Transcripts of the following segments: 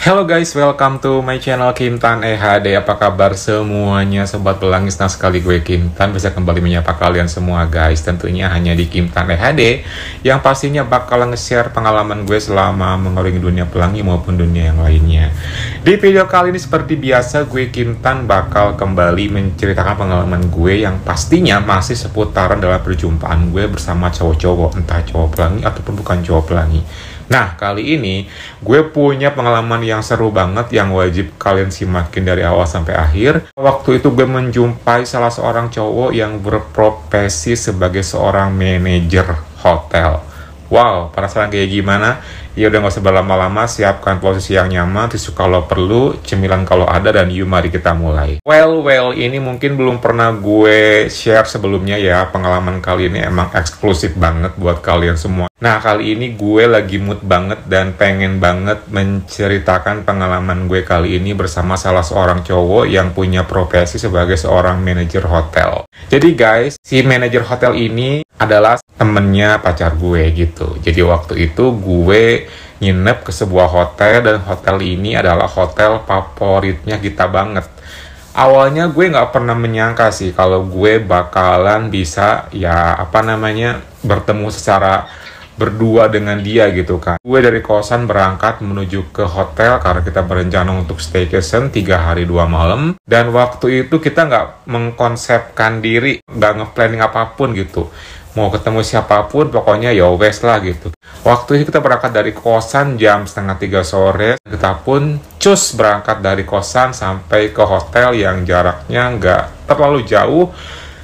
Hello guys, welcome to my channel Kim Tan EHD. Apa kabar semuanya sobat pelangis? Nah, sekali gue Kim Tan bisa kembali menyapa kalian semua guys. Tentunya hanya di Kim Tan EHD yang pastinya bakal nge-share pengalaman gue selama mengarungi dunia pelangi maupun dunia yang lainnya. Di video kali ini seperti biasa gue Kim Tan bakal kembali menceritakan pengalaman gue yang pastinya masih seputaran dalam perjumpaan gue bersama cowok-cowok, entah cowok pelangi ataupun bukan cowok pelangi. Nah, kali ini gue punya pengalaman yang seru banget yang wajib kalian simakin dari awal sampai akhir. Waktu itu gue menjumpai salah seorang cowok yang berprofesi sebagai seorang manajer hotel. Wow, penasaran kayak gimana? Ya udah gak usah berlama-lama, siapkan posisi yang nyaman, tisu kalau perlu, cemilan kalau ada, dan yuk mari kita mulai. Well, ini mungkin belum pernah gue share sebelumnya ya. Pengalaman kali ini emang eksklusif banget buat kalian semua. Nah, kali ini gue lagi mood banget dan pengen banget menceritakan pengalaman gue kali ini bersama salah seorang cowok yang punya profesi sebagai seorang manajer hotel. Jadi guys, si manajer hotel ini adalah temennya pacar gue gitu. Jadi waktu itu gue nginep ke sebuah hotel dan hotel ini adalah hotel favoritnya kita banget. Awalnya gue nggak pernah menyangka sih kalau gue bakalan bisa bertemu secara berdua dengan dia gitu kan. Gue dari kosan berangkat menuju ke hotel karena kita berencana untuk staycation 3 hari 2 malam. Dan waktu itu kita nggak mengkonsepkan diri, nggak nge-planning apapun gitu. Mau ketemu siapapun, pokoknya ya wes lah gitu. Waktu itu kita berangkat dari kosan jam 2:30 sore. Kita pun cus berangkat dari kosan sampai ke hotel yang jaraknya nggak terlalu jauh.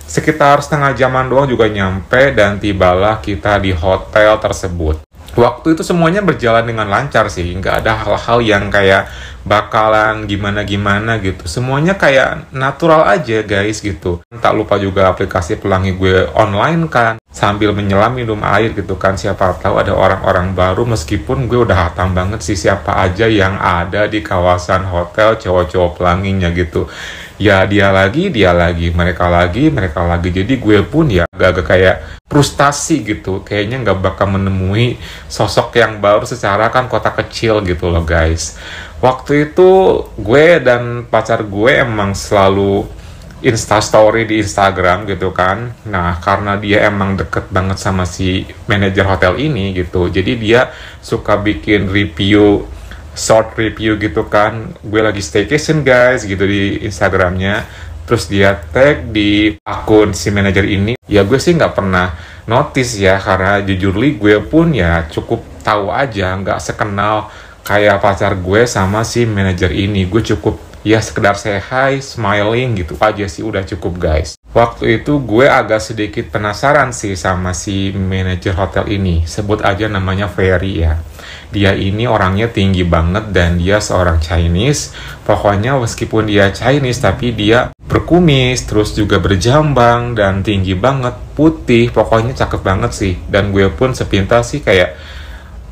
Sekitar setengah jaman doang juga nyampe dan tibalah kita di hotel tersebut. Waktu itu semuanya berjalan dengan lancar sih, nggak ada hal-hal yang kayak bakalan gimana-gimana gitu. Semuanya kayak natural aja guys gitu. Tak lupa juga aplikasi pelangi gue online kan, sambil menyelam minum air gitu kan. Siapa tahu ada orang-orang baru, meskipun gue udah hatam banget sih siapa aja yang ada di kawasan hotel cowok-cowok pelanginya gitu. Ya dia lagi, mereka lagi. Jadi gue pun ya agak-agak kayak frustasi gitu. Kayaknya nggak bakal menemui sosok yang baru secara kan kota kecil gitu loh guys. Waktu itu gue dan pacar gue emang selalu instastory di Instagram gitu kan. Nah karena dia emang deket banget sama si manajer hotel ini gitu. Jadi dia suka bikin short review gitu kan, gue lagi staycation guys gitu di Instagramnya. Terus dia tag di akun si manajer ini. Ya gue sih nggak pernah notice ya, karena jujur gue pun ya cukup tahu aja, nggak sekenal kayak pacar gue sama si manajer ini. Gue cukup ya sekedar say hi, smiling gitu aja sih, udah cukup guys. Waktu itu gue agak sedikit penasaran sih sama si manajer hotel ini. Sebut aja namanya Ferry ya. Dia ini orangnya tinggi banget dan dia seorang Chinese. Pokoknya meskipun dia Chinese tapi dia berkumis, terus juga berjambang dan tinggi banget, putih. Pokoknya cakep banget sih. Dan gue pun sepintas sih kayak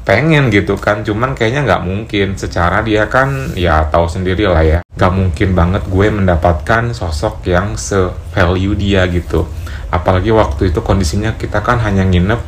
pengen gitu kan, cuman kayaknya nggak mungkin. Secara dia kan ya tahu sendiri lah ya, nggak mungkin banget gue mendapatkan sosok yang se-value dia gitu. Apalagi waktu itu kondisinya kita kan hanya nginep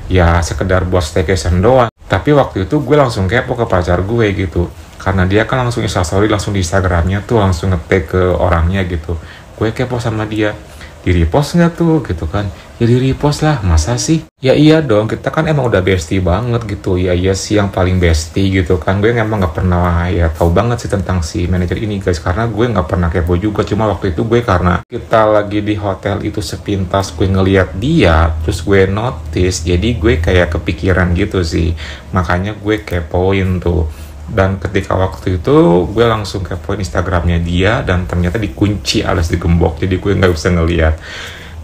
ya sekedar buat staycation doang. Tapi waktu itu gue langsung kepo ke pacar gue gitu, karena dia kan langsung instastory langsung di Instagramnya tuh, langsung nge-tag ke orangnya gitu. Gue kepo sama dia, di repost nggak tuh gitu kan. Ya di repost lah, masa sih? Ya iya dong, kita kan emang udah bestie banget gitu. Ya iya sih yang paling bestie gitu kan. Gue emang nggak pernah ya tahu banget sih tentang si manajer ini guys, karena gue nggak pernah kepo juga. Cuma waktu itu gue karena kita lagi di hotel itu sepintas gue ngeliat dia, terus gue notice, jadi gue kayak kepikiran gitu sih. Makanya gue kepoin tuh. Dan ketika waktu itu gue langsung kepoin Instagramnya dia, dan ternyata dikunci alias digembok, jadi gue nggak bisa ngeliat.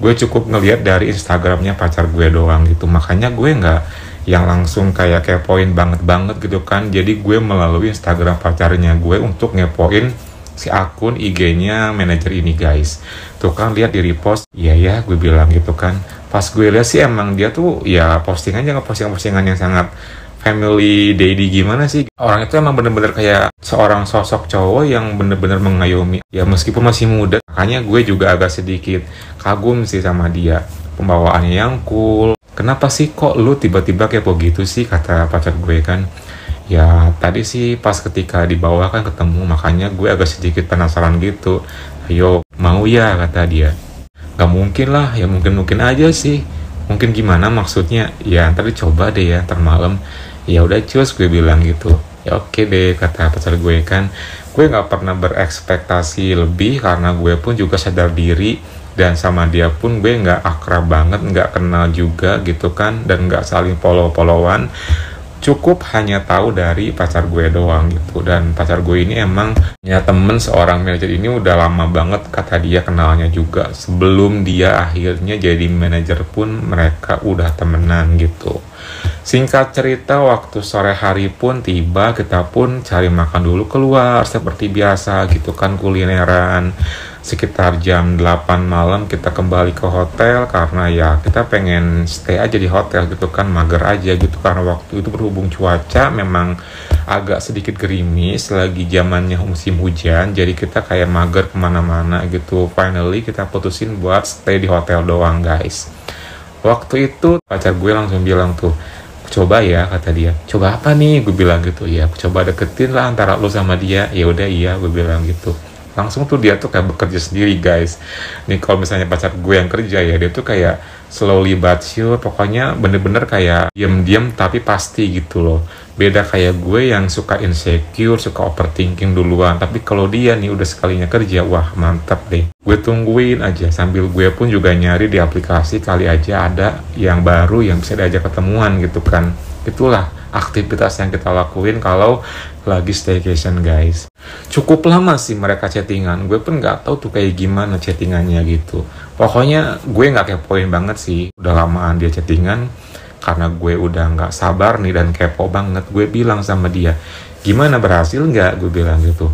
Gue cukup ngeliat dari Instagramnya pacar gue doang gitu. Makanya gue nggak yang langsung kayak kepoin banget gitu kan. Jadi gue melalui Instagram pacarnya gue untuk ngepoin si akun IG-nya manajer ini guys. Tuh kan lihat di repost. Iya ya gue bilang gitu kan. Pas gue lihat sih emang dia tuh ya postingannya ngepostingan yang sangat family daddy gimana sih. Orang itu emang bener-bener kayak seorang sosok cowok yang bener-bener mengayomi. Ya meskipun masih muda, makanya gue juga agak sedikit kagum sih sama dia. Pembawaannya yang cool. Kenapa sih kok lu tiba-tiba kayak begitu sih, kata pacar gue kan. Ya tadi sih pas ketika di bawah kan ketemu, makanya gue agak sedikit penasaran gitu. Ayo mau ya, kata dia. Gak mungkin lah, ya mungkin aja sih. Mungkin gimana maksudnya? Ya ntar dicoba deh ya, ntar malam. Ya udah cus, gue bilang gitu. Ya oke deh, kata pacar gue kan. Gue gak pernah berekspektasi lebih karena gue pun juga sadar diri. Dan sama dia pun gue gak akrab banget, gak kenal juga gitu kan. Dan gak saling follow-followan. Cukup hanya tahu dari pacar gue doang gitu. Dan pacar gue ini emang punya temen seorang manajer ini udah lama banget, kata dia kenalnya juga. Sebelum dia akhirnya jadi manajer pun mereka udah temenan gitu. Singkat cerita, waktu sore hari pun tiba, kita pun cari makan dulu keluar seperti biasa gitu kan, kulineran. Sekitar jam 8 malam kita kembali ke hotel karena ya kita pengen stay aja di hotel gitu kan, mager aja gitu karena waktu itu berhubung cuaca memang agak sedikit gerimis, lagi zamannya musim hujan, jadi kita kayak mager kemana-mana gitu. Finally kita putusin buat stay di hotel doang guys. Waktu itu pacar gue langsung bilang tuh, coba ya, kata dia. Coba apa nih? Gue bilang gitu. Ya coba deketin lah antara lu sama dia. Ya udah iya, gue bilang gitu. Langsung tuh dia tuh kayak bekerja sendiri guys. Nih kalau misalnya pacar gue yang kerja ya, dia tuh kayak slowly but sure, pokoknya bener-bener kayak diam-diam tapi pasti gitu loh. Beda kayak gue yang suka insecure, suka overthinking duluan. Tapi kalau dia nih udah sekalinya kerja, wah mantap deh. Gue tungguin aja sambil gue pun juga nyari di aplikasi, kali aja ada yang baru yang bisa diajak ketemuan gitu kan. Itulah aktivitas yang kita lakuin kalau lagi staycation guys. Cukup lama sih mereka chattingan, gue pun nggak tahu tuh kayak gimana chattingannya gitu. Pokoknya gue nggak kepoin banget sih, udah lamaan dia chattingan. Karena gue udah nggak sabar nih dan kepo banget, gue bilang sama dia, gimana berhasil nggak? Gue bilang gitu.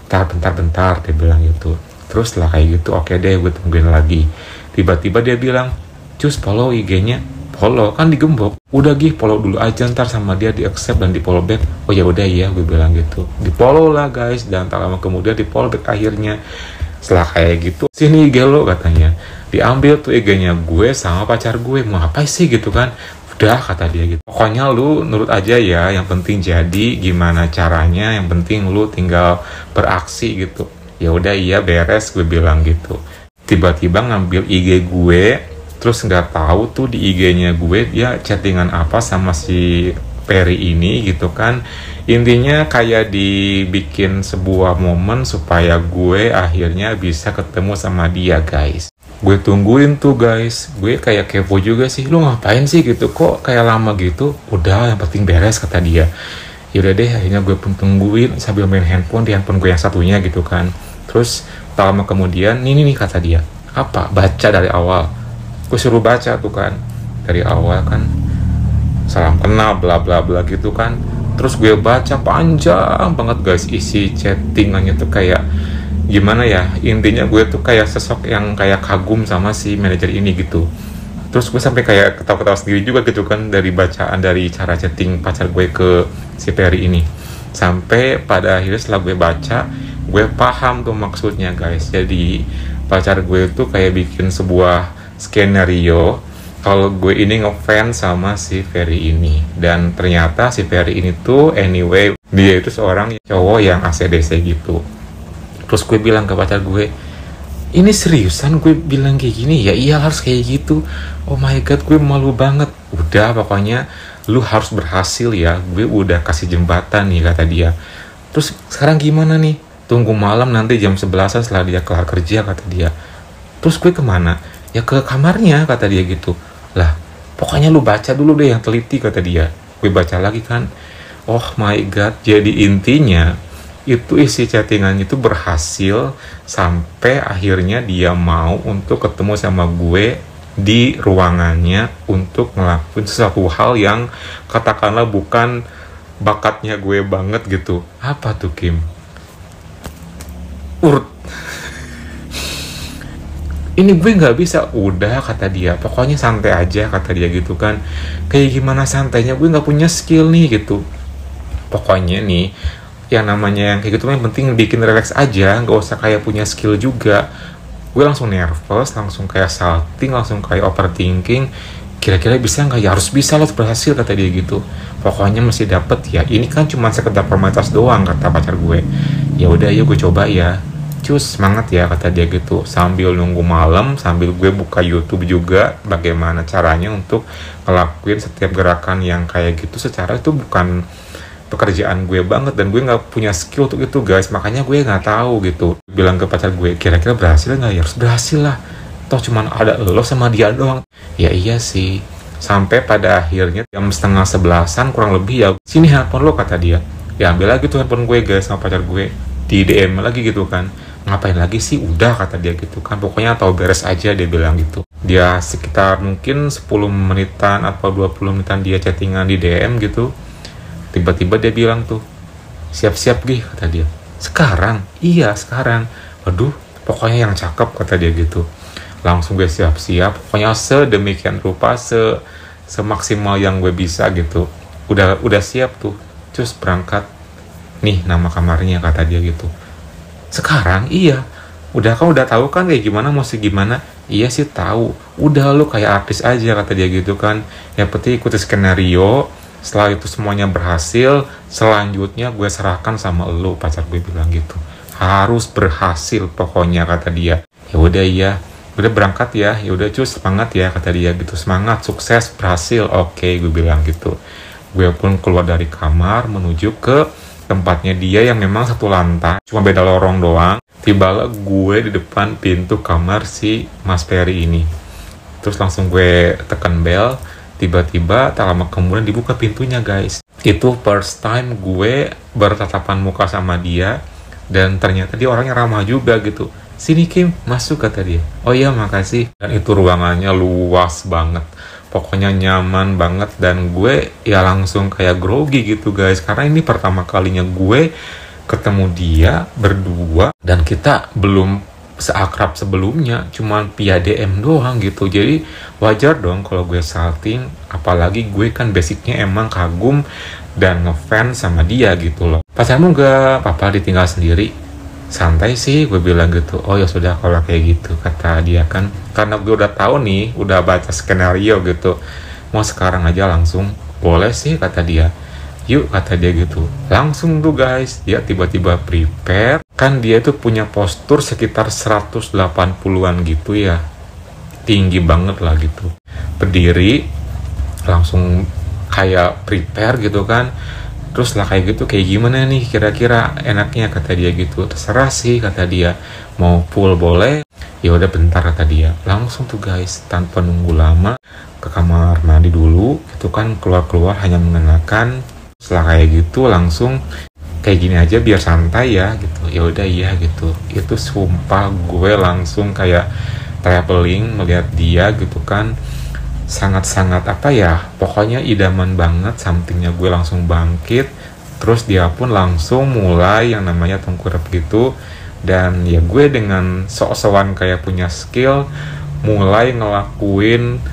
Bentar, dia bilang gitu. Terus lah kayak gitu, oke deh gue tungguin lagi. Tiba-tiba dia bilang, cus follow IG-nya. Follow kan digembok, udah follow dulu aja, ntar sama dia di accept dan di follow back. Oh ya udah iya, gue bilang gitu. Di follow lah guys, dan tak lama kemudian di follow back akhirnya. Setelah kayak gitu, sini IG lo katanya. Diambil tuh IG-nya gue sama pacar gue, mau apa sih gitu kan? Udah, kata dia gitu. Pokoknya lu nurut aja ya, yang penting jadi gimana caranya, yang penting lu tinggal beraksi gitu. Ya udah iya beres, gue bilang gitu. Tiba-tiba ngambil IG gue, terus nggak tahu tuh di IG-nya gue dia chattingan apa sama si Perry ini gitu kan. Intinya kayak dibikin sebuah momen supaya gue akhirnya bisa ketemu sama dia guys. Gue tungguin tuh guys, gue kayak kepo juga sih, lu ngapain sih gitu, kok kayak lama gitu. Udah yang penting beres, kata dia. Yaudah deh, akhirnya gue pun tungguin sambil main handphone di handphone gue yang satunya gitu kan. Terus tak lama kemudian, nih kata dia, apa? Baca dari awal. Gue suruh baca tuh kan, dari awal kan, salam kenal bla bla bla gitu kan. Terus gue baca panjang banget guys, isi chattingannya tuh kayak gimana ya, intinya gue tuh kayak sosok yang kayak kagum sama si manajer ini gitu. Terus gue sampai kayak ketawa-ketawa sendiri juga gitu kan, dari bacaan, dari cara chatting pacar gue ke si Perry ini. Sampai pada akhirnya setelah gue baca, gue paham tuh maksudnya guys. Jadi pacar gue tuh kayak bikin sebuah skenario kalau gue ini ngefans sama si Perry ini. Dan ternyata si Perry ini tuh anyway, dia itu seorang cowok yang ACDC gitu. Terus gue bilang ke pacar gue, ini seriusan gue bilang kayak gini? Ya iya harus kayak gitu. Oh my god, gue malu banget. Udah pokoknya lu harus berhasil ya, gue udah kasih jembatan nih, kata dia. Terus sekarang gimana nih? Tunggu malam nanti jam 11an setelah dia kelar kerja, kata dia. Terus gue kemana? Ya ke kamarnya, kata dia gitu. Lah pokoknya lu baca dulu deh yang teliti, kata dia. Gue baca lagi kan. Oh my god, jadi intinya itu isi chattingan itu berhasil sampai akhirnya dia mau untuk ketemu sama gue di ruangannya untuk ngelakuin sesuatu hal yang katakanlah bukan bakatnya gue banget gitu. Apa tuh Kim? Ini gue nggak bisa. Udah, kata dia, pokoknya santai aja, kata dia gitu kan. Kayak gimana santainya, gue nggak punya skill nih gitu. Pokoknya nih yang namanya yang kayak gitu, yang penting bikin relax aja, nggak usah kayak punya skill juga. Gue langsung nervous, langsung kayak salting, langsung kayak overthinking. kira-kira bisa nggak? Ya harus bisa lo, berhasil kata dia gitu, pokoknya mesti dapet ya, ini kan cuma sekedar formalitas doang kata pacar gue. Ya udah, yuk gue coba ya, cus semangat ya kata dia gitu, sambil nunggu malam, sambil gue buka YouTube juga bagaimana caranya untuk ngelakuin setiap gerakan yang kayak gitu. Secara itu bukan pekerjaan gue banget dan gue nggak punya skill untuk itu guys, makanya gue nggak tahu gitu. Bilang ke pacar gue, kira-kira berhasil nggak? Ya harus berhasil lah, toh cuman ada lo sama dia doang. Ya iya sih. Sampai pada akhirnya jam setengah 11-an kurang lebih ya, sini handphone lo kata dia. Ya ambil lagi tuh handphone gue guys sama pacar gue, di DM lagi gitu kan. Ngapain lagi sih, udah kata dia gitu kan, pokoknya tahu beres aja, dia bilang gitu. Dia sekitar mungkin 10 menitan atau 20 menitan dia chattingan di DM gitu. Tiba-tiba dia bilang tuh, siap-siap Gih kata dia. Sekarang? Iya sekarang. Waduh, pokoknya yang cakep kata dia gitu. Langsung gue siap-siap, pokoknya sedemikian rupa, semaksimal yang gue bisa gitu. Udah siap tuh, cus berangkat. Nih nama kamarnya kata dia gitu. Sekarang? Iya. Udah, kau udah tahu kan kayak gimana, mau gimana? Iya sih tahu. Udah, lu kayak artis aja kata dia gitu kan. Yang penting ikuti skenario. Setelah itu semuanya berhasil, selanjutnya gue serahkan sama lu, pacar gue bilang gitu. Harus berhasil pokoknya kata dia. Ya udah iya, udah berangkat ya. Ya udah cus, semangat ya kata dia gitu. Semangat, sukses, berhasil. Oke, gue bilang gitu. Gue pun keluar dari kamar menuju ke tempatnya dia yang memang satu lantai, cuma beda lorong doang. Tibalah gue di depan pintu kamar si Mas Ferry ini. Terus langsung gue tekan bel. Tiba-tiba tak lama kemudian dibuka pintunya guys. Itu first time gue bertatapan muka sama dia, dan ternyata dia orangnya ramah juga gitu. Sini Kim, masuk kata dia. Oh iya makasih. Dan itu ruangannya luas banget, pokoknya nyaman banget. Dan gue ya langsung kayak grogi gitu guys, karena ini pertama kalinya gue ketemu dia berdua, dan kita belum seakrab sebelumnya, cuman via DM doang gitu. Jadi wajar dong kalau gue salting, apalagi gue kan basicnya emang kagum dan ngefans sama dia gitu loh. Pacarmu gak apa-apa ditinggal sendiri? Santai sih, gue bilang gitu. Oh ya sudah kalau kayak gitu kata dia kan, karena gue udah tahu nih, udah baca skenario gitu, mau sekarang aja langsung. Boleh sih kata dia. Yuk kata dia gitu. Langsung tuh guys, dia tiba-tiba prepare. Kan dia tuh punya postur sekitar 180-an gitu ya, tinggi banget lah gitu. Berdiri langsung kayak prepare gitu kan. Terus lah kayak gitu, kayak gimana nih kira-kira enaknya kata dia gitu. Terserah sih kata dia, mau full boleh. Ya udah bentar kata dia. Langsung tuh guys, tanpa nunggu lama ke kamar mandi dulu gitu kan, keluar-keluar hanya mengenakan. Setelah kayak gitu langsung kayak gini aja biar santai ya gitu. Ya udah iya gitu. Itu sumpah gue langsung kayak traveling melihat dia gitu kan. Sangat-sangat apa ya, pokoknya idaman banget. Somethingnya gue langsung bangkit. Terus dia pun langsung mulai yang namanya tengkurap gitu. Dan ya gue dengan sok-sokan kayak punya skill, mulai ngelakuin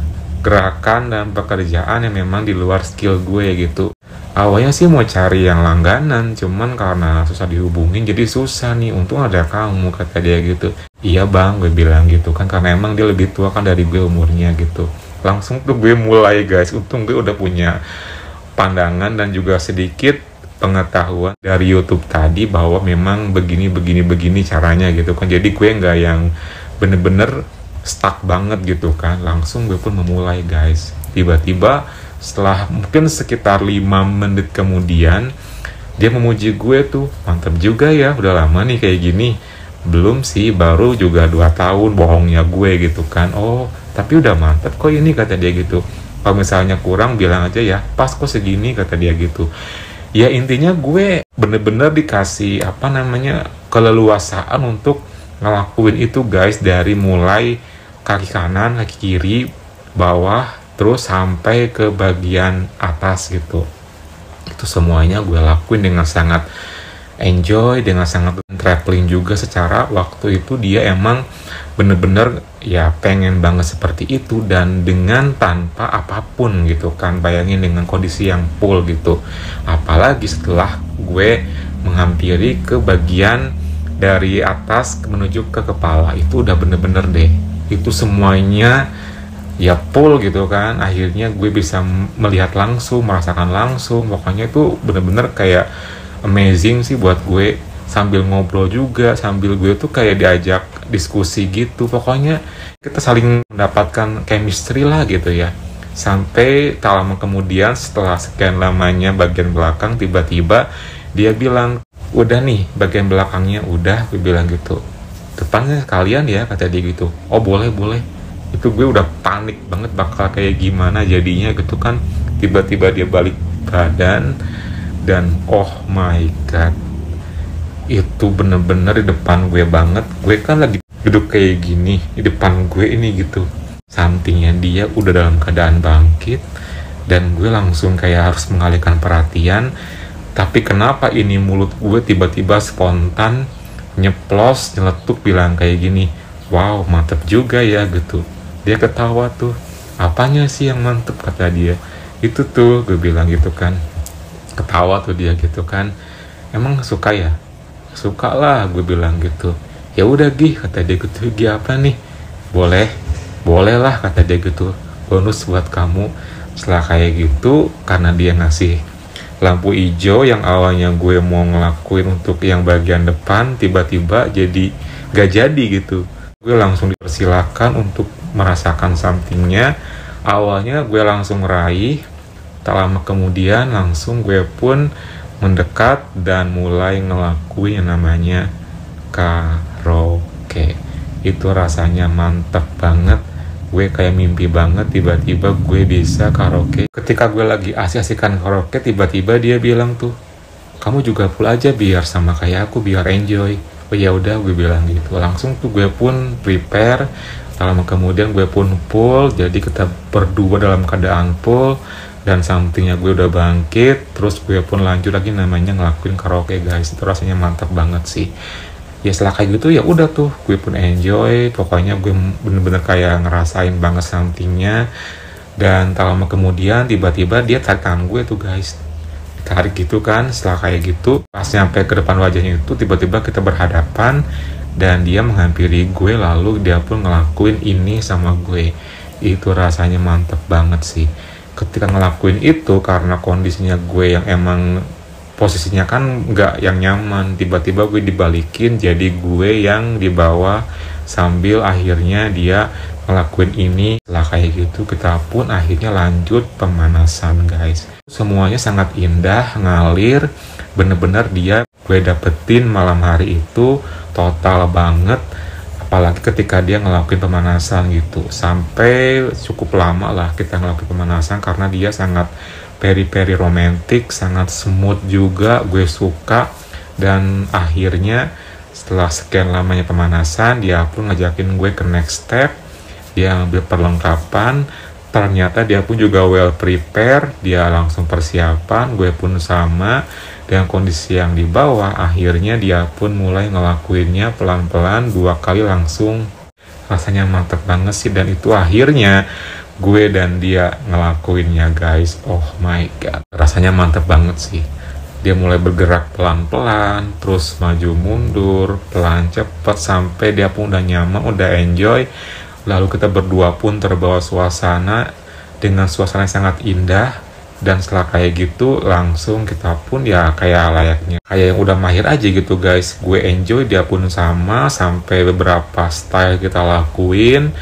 gerakan dan pekerjaan yang memang di luar skill gue gitu. Awalnya sih mau cari yang langganan, cuman karena susah dihubungin jadi susah nih. Untung ada kamu kata dia gitu. Iya bang, gue bilang gitu kan, karena emang dia lebih tua kan dari gue umurnya gitu. Langsung tuh gue mulai guys. Untung gue udah punya pandangan dan juga sedikit pengetahuan dari YouTube tadi bahwa memang begini caranya gitu kan. Jadi gue nggak yang bener-bener stuck banget gitu kan. Langsung gue pun memulai guys. Tiba-tiba setelah mungkin sekitar 5 menit kemudian, dia memuji gue tuh, mantap juga ya, udah lama nih kayak gini. Belum sih, baru juga 2 tahun, bohongnya gue gitu kan. Oh tapi udah mantap kok ini kata dia gitu. Kalau misalnya kurang bilang aja ya, pas kok segini kata dia gitu. Ya intinya gue bener-bener dikasih apa namanya keleluasaan untuk ngelakuin itu guys, dari mulai kaki kanan, kaki kiri, bawah, terus sampai ke bagian atas gitu. Itu semuanya gue lakuin dengan sangat enjoy, dengan sangat traveling juga. Secara waktu itu dia emang bener-bener ya pengen banget seperti itu, dan dengan tanpa apapun gitu kan. Bayangin dengan kondisi yang full gitu. Apalagi setelah gue menghampiri ke bagian dari atas menuju ke kepala, itu udah bener-bener deh. Itu semuanya ya full gitu kan. Akhirnya gue bisa melihat langsung, merasakan langsung, pokoknya itu bener-bener kayak amazing sih buat gue. Sambil ngobrol juga, sambil gue tuh kayak diajak diskusi gitu, pokoknya kita saling mendapatkan chemistry lah gitu ya. Sampai tak lama kemudian setelah sekian lamanya bagian belakang, tiba-tiba dia bilang, udah nih bagian belakangnya udah, gue bilang gitu, depannya kalian ya, kata dia gitu. Oh boleh. Itu gue udah panik banget bakal kayak gimana jadinya gitu kan. Tiba-tiba dia balik badan dan oh my god, itu bener-bener di depan gue banget. Gue kan lagi duduk kayak gini di depan gue ini gitu, sampingnya dia udah dalam keadaan bangkit, dan gue langsung kayak harus mengalihkan perhatian. Tapi kenapa ini mulut gue tiba-tiba spontan nyeplos, nyeletuk bilang kayak gini, wow mantep juga ya gitu. Dia ketawa tuh, apanya sih yang mantep, kata dia. Itu tuh, gue bilang gitu kan. Ketawa tuh dia gitu kan, emang suka ya? Suka lah, gue bilang gitu. Ya udah Gi, kata dia gitu. Gi apa nih? Boleh lah, kata dia gitu, bonus buat kamu. Setelah kayak gitu, karena dia ngasih lampu hijau yang awalnya gue mau ngelakuin untuk yang bagian depan, tiba-tiba jadi gak jadi gitu. Gue langsung dipersilakan untuk merasakan sampingnya. Awalnya gue langsung raih, tak lama kemudian langsung gue pun mendekat dan mulai ngelakuin yang namanya karaoke. Itu rasanya mantep banget. Gue kayak mimpi banget tiba-tiba gue bisa karaoke. Ketika gue lagi asik-asikan karaoke, tiba-tiba dia bilang tuh, kamu juga full aja biar sama kayak aku, biar enjoy. Oh ya udah, gue bilang gitu. Langsung tuh gue pun prepare. Lama kemudian gue pun full. Jadi kita berdua dalam keadaan full dan sampingnya gue udah bangkit. Terus gue pun lanjut lagi namanya ngelakuin karaoke guys. Itu rasanya mantap banget sih. Ya setelah kayak gitu ya udah tuh gue pun enjoy, pokoknya gue bener-bener kayak ngerasain banget sampingnya. Dan tak lama kemudian tiba-tiba dia tarik tangan gue tuh guys, tarik gitu kan. Setelah kayak gitu pas nyampe ke depan wajahnya itu, tiba-tiba kita berhadapan dan dia menghampiri gue, lalu dia pun ngelakuin ini sama gue. Itu rasanya mantep banget sih ketika ngelakuin itu, karena kondisinya gue yang emang posisinya kan nggak yang nyaman. Tiba-tiba gue dibalikin jadi gue yang di bawah, sambil akhirnya dia ngelakuin ini. Setelah kayak gitu kita pun akhirnya lanjut pemanasan guys. Semuanya sangat indah, ngalir, bener-bener dia gue dapetin malam hari itu total banget. Apalagi ketika dia ngelakuin pemanasan gitu, sampai cukup lama lah kita ngelakuin pemanasan karena dia sangat very romantic, sangat smooth juga, gue suka. Dan akhirnya setelah sekian lamanya pemanasan, dia pun ngajakin gue ke next step. Dia ambil perlengkapan, ternyata dia pun juga well prepare, dia langsung persiapan, gue pun sama. Dengan kondisi yang di bawah, akhirnya dia pun mulai ngelakuinnya pelan-pelan 2 kali langsung. Rasanya mantep banget sih, dan itu akhirnya gue dan dia ngelakuinnya guys. Oh my god, rasanya mantep banget sih. Dia mulai bergerak pelan-pelan, terus maju mundur, pelan cepet, sampai dia pun udah nyaman, udah enjoy. Lalu kita berdua pun terbawa suasana dengan suasana yang sangat indah. Dan setelah kayak gitu langsung kita pun ya kayak layaknya kayak yang udah mahir aja gitu guys. Gue enjoy, dia pun sama, sampai beberapa style kita lakuin.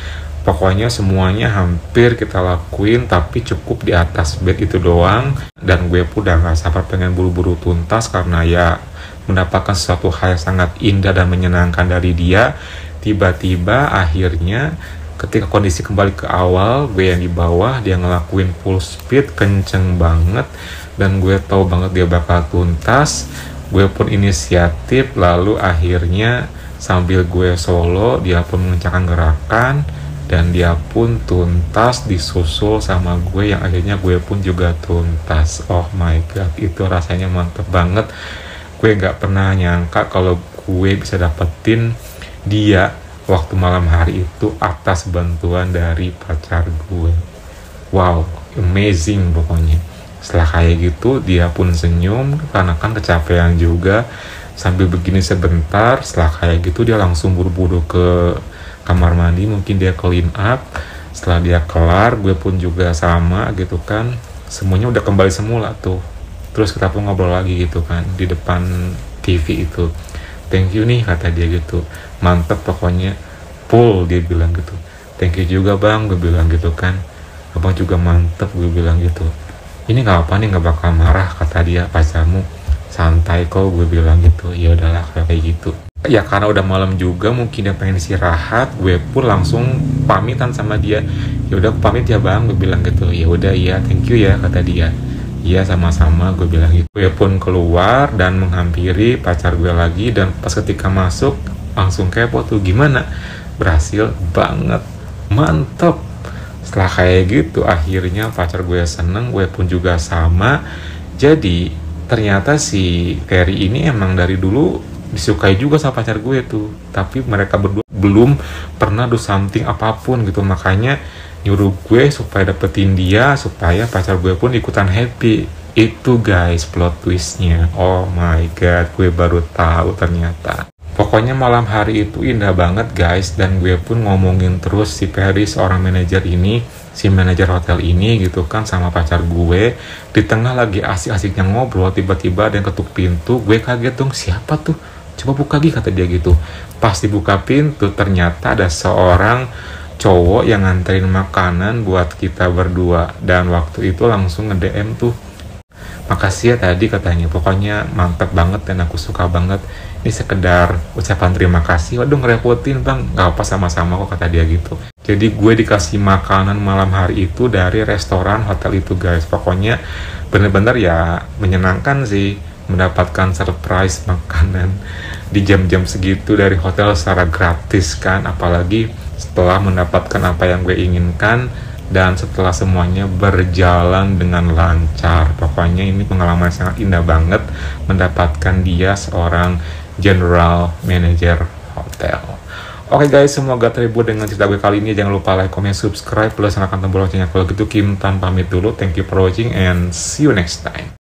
Pokoknya semuanya hampir kita lakuin, tapi cukup di atas bed itu doang. Dan gue pun udah gak sabar pengen buru-buru tuntas, karena ya mendapatkan sesuatu hal yang sangat indah dan menyenangkan dari dia. Tiba-tiba akhirnya ketika kondisi kembali ke awal, gue yang di bawah, dia ngelakuin full speed, kenceng banget. Dan gue tahu banget dia bakal tuntas. Gue pun inisiatif, lalu akhirnya sambil gue solo, dia pun mengencangkan gerakan. Dan dia pun tuntas, disusul sama gue yang akhirnya gue pun juga tuntas. Oh my god, itu rasanya mantep banget. Gue gak pernah nyangka kalau gue bisa dapetin dia waktu malam hari itu atas bantuan dari pacar gue. Wow, amazing pokoknya. Setelah kayak gitu dia pun senyum karena kan kecapean juga. Sambil begini sebentar, setelah kayak gitu dia langsung buru-buru ke kamar mandi, mungkin dia clean up. Setelah dia kelar, gue pun juga sama gitu kan, semuanya udah kembali semula tuh. Terus kita pun ngobrol lagi gitu kan di depan TV itu. Thank you nih, kata dia gitu, mantep pokoknya, full, dia bilang gitu. Thank you juga bang, gue bilang gitu kan. Abang juga mantep, gue bilang gitu. Ini nggak apa nih, nggak bakal marah, kata dia, pacarmu santai kok, gue bilang gitu. Ya udahlah kayak gitu. Ya karena udah malam juga, mungkin dia pengen istirahat, gue pun langsung pamitan sama dia. Ya udah aku pamit ya bang, gue bilang gitu. Ya udah, iya thank you ya, kata dia. Iya sama-sama, gue bilang gitu. Gue pun keluar dan menghampiri pacar gue lagi, dan pas ketika masuk langsung kepo tuh, gimana? Berhasil banget, mantep. Setelah kayak gitu akhirnya pacar gue seneng, gue pun juga sama. Jadi ternyata si Terry ini emang dari dulu disukai juga sama pacar gue tuh, tapi mereka berdua belum pernah do something apapun gitu. Makanya nyuruh gue supaya dapetin dia, supaya pacar gue pun ikutan happy. Itu guys plot twistnya. Oh my god, gue baru tahu ternyata. Pokoknya malam hari itu indah banget guys, dan gue pun ngomongin terus si Perry, seorang manajer ini, si manajer hotel ini gitu kan, sama pacar gue. Di tengah lagi asik-asiknya ngobrol, tiba-tiba ada yang ketuk pintu. Gue kaget dong, siapa tuh? Coba buka Gi, kata dia gitu. Pas dibuka pintu, ternyata ada seorang cowok yang nganterin makanan buat kita berdua. Dan waktu itu langsung nge-DM tuh, makasih ya tadi, katanya, pokoknya mantap banget dan aku suka banget. Ini sekedar ucapan terima kasih. Waduh ngerepotin bang, gak apa, sama-sama kok, kata dia gitu. Jadi gue dikasih makanan malam hari itu dari restoran hotel itu guys. Pokoknya bener-bener ya menyenangkan sih, mendapatkan surprise makanan di jam-jam segitu dari hotel secara gratis kan. Apalagi setelah mendapatkan apa yang gue inginkan, dan setelah semuanya berjalan dengan lancar. Pokoknya ini pengalaman sangat indah banget mendapatkan dia seorang general manager hotel. Oke guys, semoga terhibur dengan cerita gue kali ini. Jangan lupa like, comment, subscribe, plus nyalakan tombol loncengnya. Kalau gitu Kim Tan pamit dulu. Thank you for watching and see you next time.